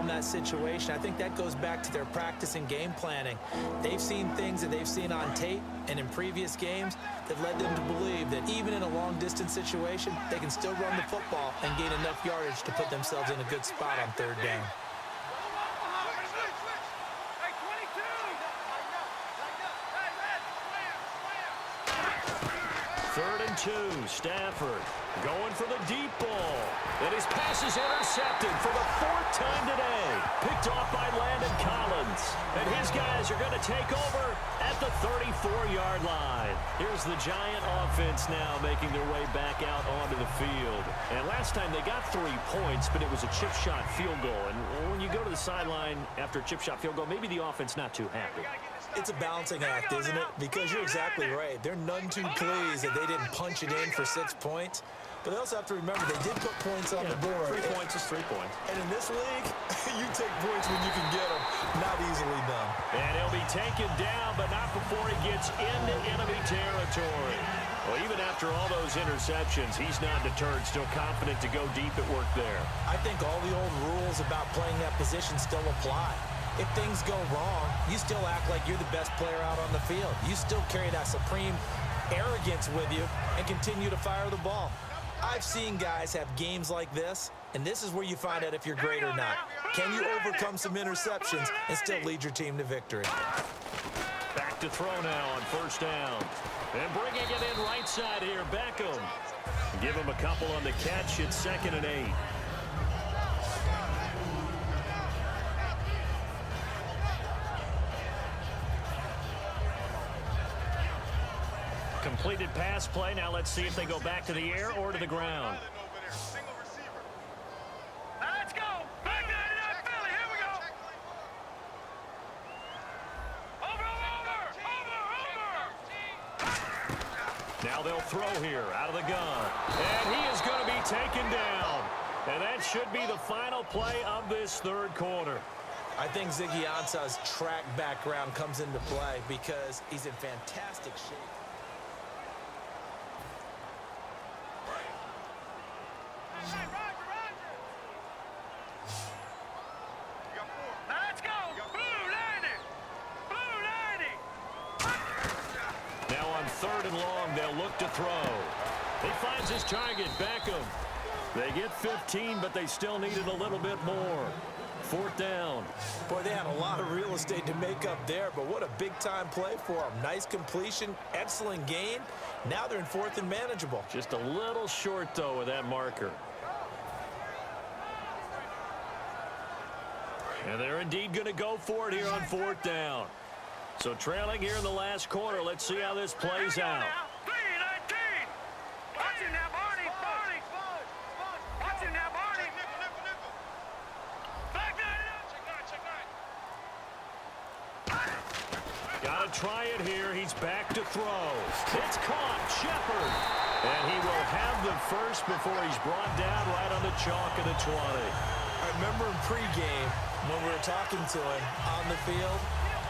overcome that situation. I think that goes back to their practice and game planning. They've seen things that they've seen on tape and in previous games that led them to believe that even in a long-distance situation, they can still run the football and gain enough yardage to put themselves in a good spot on third down. Third and 2, Stafford going for the deep ball. And his pass is intercepted for the 4th time today. Picked off by Landon Collins. And his guys are going to take over at the 34-yard line. Here's the Giant offense now making their way back out onto the field. And last time they got 3 points, but it was a chip shot field goal. And when you go to the sideline after a chip shot field goal, maybe the offense not too happy. It's a balancing act, isn't it? Because you're exactly right. They're none too pleased that they didn't punch it in for 6 points. But they also have to remember they did put points on the board. 3 points is 3 points. And in this league, you take points when you can get them. Not easily done. And he'll be taken down, but not before he gets into enemy territory. Well, even after all those interceptions, he's not deterred, still confident to go deep at work there. I think all the old rules about playing that position still apply. If things go wrong, you still act like you're the best player out on the field. You still carry that supreme arrogance with you and continue to fire the ball. I've seen guys have games like this, and this is where you find out if you're great or not. Can you overcome some interceptions and still lead your team to victory? Back to throw now on 1st down. And bringing it in right side here, Beckham. Give him a couple on the catch. It's 2nd and 8. Completed pass play. Now let's see if they go back to the air or to the ground. Let's go. Back to Philly. Here we go. Over. Now they'll throw here out of the gun. And he is going to be taken down. And that should be the final play of this 3rd quarter. I think Ziggy Ansah's track background comes into play because he's in fantastic shape. Let's go. Blue 90. Now on 3rd and long, they'll look to throw. He finds his target, Beckham. They get 15, but they still needed a little bit more. 4th down. Boy, they had a lot of real estate to make up there, but what a big-time play for them. Nice completion, excellent gain. Now they're in 4th and manageable. Just a little short, though, with that marker. And they're indeed going to go for it here on 4th down. So trailing here in the last quarter. Let's see how this plays out. 3-19. Watch him now, Barney. Watch him now, Barney. Back Got to try it here. He's back to throw. It's caught. Shepard. And he will have the first before he's brought down right on the chalk of the 20. I remember in pregame when we were talking to him on the field,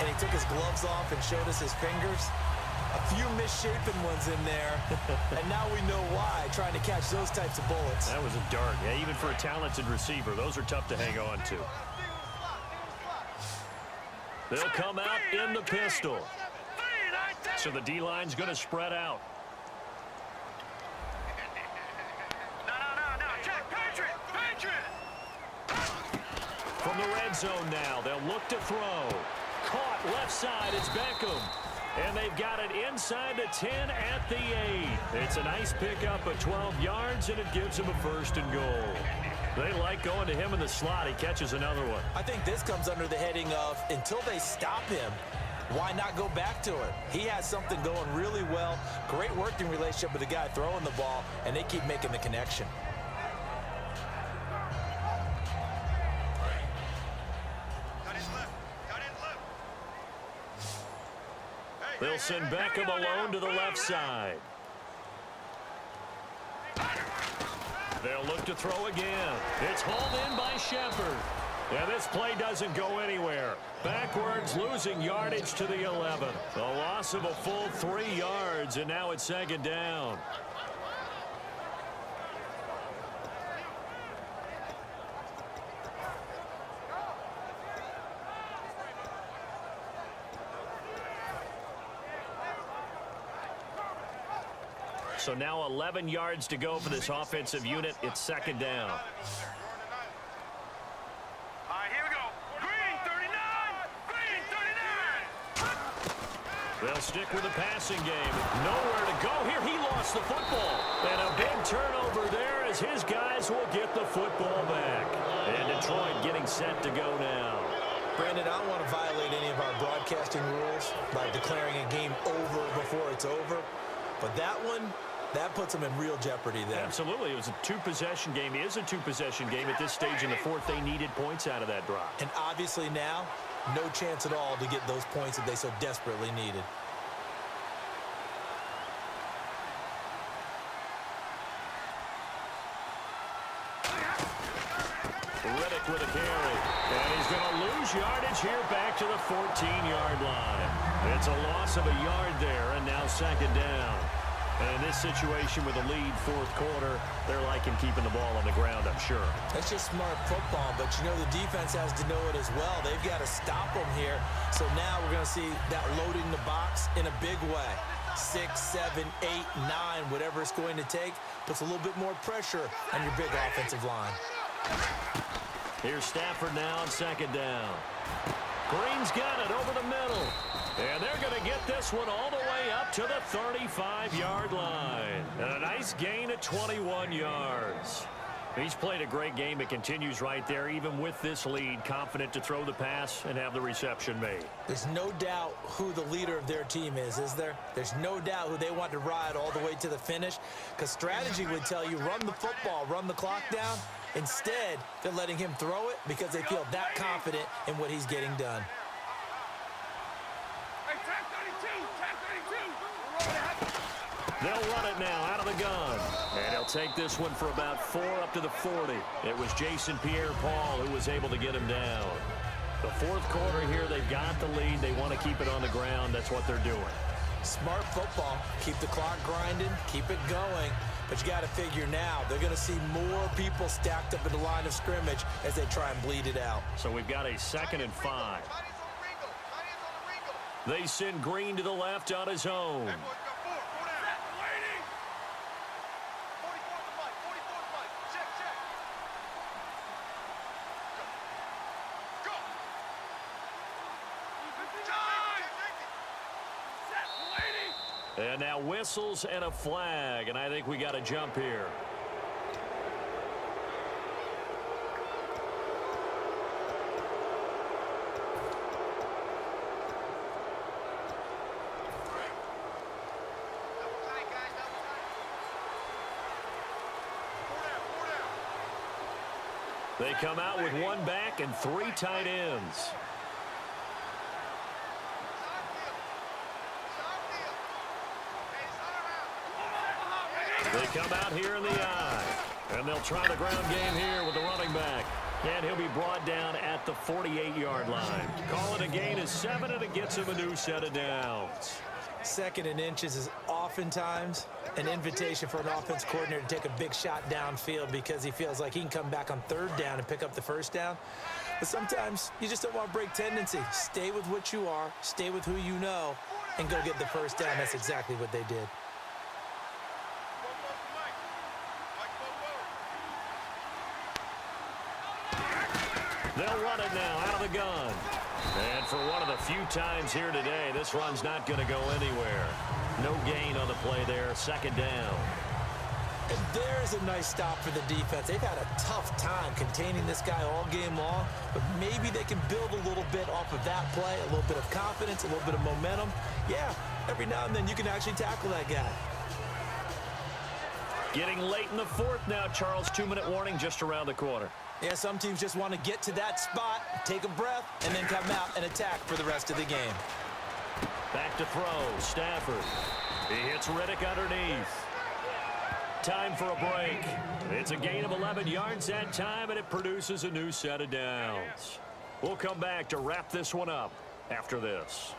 and he took his gloves off and showed us his fingers. A few misshapen ones in there, and now we know why, trying to catch those types of bullets. That was a dart. Yeah, even for a talented receiver, those are tough to hang on to. They'll come out in the pistol. So the D-line's going to spread out. No. Check. Patriot. From the red zone now, they'll look to throw. Caught left side, it's Beckham. And they've got it inside the 10 at the 8. It's a nice pickup of 12 yards, and it gives them a 1st and goal. They like going to him in the slot. He catches another one. I think this comes under the heading of, until they stop him, why not go back to it? He has something going really well. Great working relationship with the guy throwing the ball, and they keep making the connection. They'll send Beckham alone to the left side. They'll look to throw again. It's hauled in by Shepard. And this play doesn't go anywhere. Backwards, losing yardage to the 11. A loss of a full 3 yards, and now it's 2nd down. So now 11 yards to go for this offensive unit. It's second down. All right, here we go. Green, 39. Green, 39. They'll stick with the passing game. Nowhere to go here. He lost the football. And a big turnover there as his guys will get the football back. And Detroit getting set to go now. Brandon, I don't want to violate any of our broadcasting rules by declaring a game over before it's over. But that one, that puts them in real jeopardy there. Absolutely. It was a two-possession game. It is a two-possession game at this stage in the fourth. They needed points out of that drive. And obviously now, no chance at all to get those points that they so desperately needed. Riddick with a carry. And he's going to lose yardage here back to the 14-yard line. It's a loss of a yard there, and now second down. And in this situation with a lead fourth quarter, they're liking keeping the ball on the ground, I'm sure. That's just smart football, but you know the defense has to know it as well. They've got to stop them here. So now we're going to see that loading the box in a big way. 6, 7, 8, 9, whatever it's going to take, puts a little bit more pressure on your big offensive line. Here's Stafford now on second down. Green's got it over the middle. And they're going to get this one all the way up to the 35-yard line. And a nice gain of 21 yards. He's played a great game. It continues right there, even with this lead, confident to throw the pass and have the reception made. There's no doubt who the leader of their team is there? There's no doubt who they want to ride all the way to the finish, because strategy would tell you run the football, run the clock down. Instead, they're letting him throw it because they feel that confident in what he's getting done. Hey, tag 32, tag 32. They'll run it now out of the gun. And he'll take this one for about 4 up to the 40. It was Jason Pierre-Paul who was able to get him down. The fourth quarter here, they've got the lead. They want to keep it on the ground. That's what they're doing. Smart football. Keep the clock grinding. Keep it going. But you got to figure now, they're going to see more people stacked up at the line of scrimmage as they try and bleed it out. So we've got a 2nd and 5. They send Green to the left on his own. And now whistles and a flag, and I think we got a jump here. They come out with one back and 3 tight ends. They come out here in the I. And they'll try the ground game here with the running back. And he'll be brought down at the 48-yard line. Call it a gain of 7, and it gets him a new set of downs. 2nd and inches is oftentimes an invitation for an offense coordinator to take a big shot downfield because he feels like he can come back on 3rd down and pick up the 1st down. But sometimes you just don't want to break tendency. Stay with what you are, stay with who you know, and go get the 1st down. That's exactly what they did. They'll run it now out of the gun. And for one of the few times here today, this run's not going to go anywhere. No gain on the play there. 2nd down. And there's a nice stop for the defense. They've had a tough time containing this guy all game long, but maybe they can build a little bit off of that play, a little bit of confidence, a little bit of momentum. Yeah, every now and then you can actually tackle that guy. Getting late in the fourth now, Charles. 2-minute warning just around the corner. Yeah, some teams just want to get to that spot, take a breath, and then come out and attack for the rest of the game. Back to throw. Stafford. He hits Riddick underneath. Time for a break. It's a gain of 11 yards that time, and it produces a new set of downs. We'll come back to wrap this one up after this.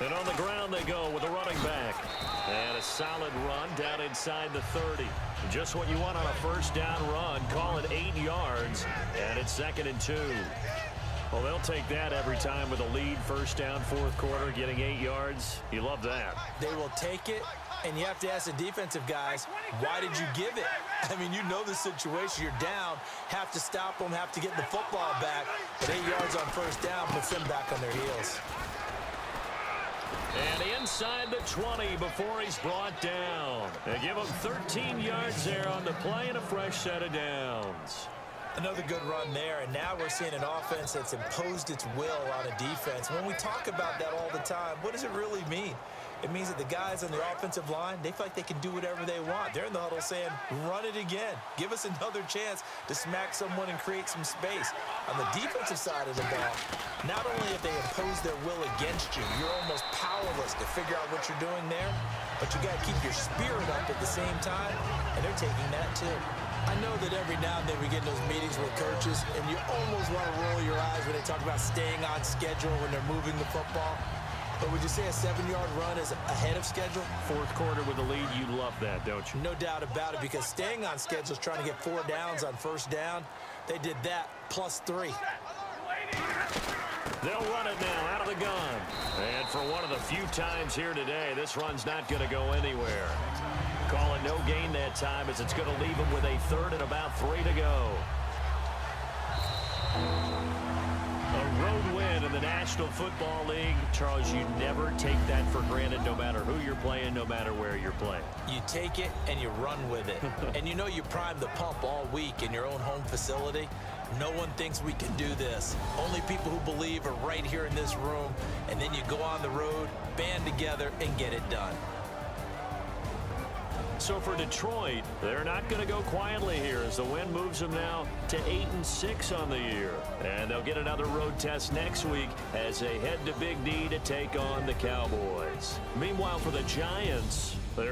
And on the ground they go with a running back. And a solid run down inside the 30. Just what you want on a first down run. Call it 8 yards, and it's 2nd and 2. Well, they'll take that every time with a lead. First down, fourth quarter, getting 8 yards. You love that. They will take it, and you have to ask the defensive guys, why did you give it? I mean, you know the situation. You're down, have to stop them, have to get the football back. But 8 yards on first down puts them back on their heels. And inside the 20 before he's brought down. They give him 13 yards there on the play and a fresh set of downs. Another good run there, and now we're seeing an offense that's imposed its will on a defense. When we talk about that all the time, what does it really mean? It means that the guys on the offensive line, they feel like they can do whatever they want. They're in the huddle saying, run it again. Give us another chance to smack someone and create some space. On the defensive side of the ball, not only have they imposed their will against you, you're almost powerless to figure out what you're doing there, but you got to keep your spirit up at the same time, and they're taking that too. I know that every now and then we get in those meetings with coaches, and you almost want to roll your eyes when they talk about staying on schedule when they're moving the football. But would you say a 7-yard run is ahead of schedule? Fourth quarter with a lead, you love that, don't you? No doubt about it, because staying on schedule is trying to get 4 downs on first down. They did that, plus 3. They'll run it now out of the gun. And for one of the few times here today, this run's not going to go anywhere. Call it no gain that time, as it's going to leave him with a 3rd and about 3 to go. A road win in the National Football League. Charles, you never take that for granted, no matter who you're playing, no matter where you're playing. You take it and you run with it. And you know you primed the pump all week in your own home facility. No one thinks we can do this. Only people who believe are right here in this room. And then you go on the road, band together, and get it done. So for Detroit, they're not going to go quietly here as the win moves them now to 8-6 on the year. And they'll get another road test next week as they head to Big D to take on the Cowboys. Meanwhile, for the Giants, they're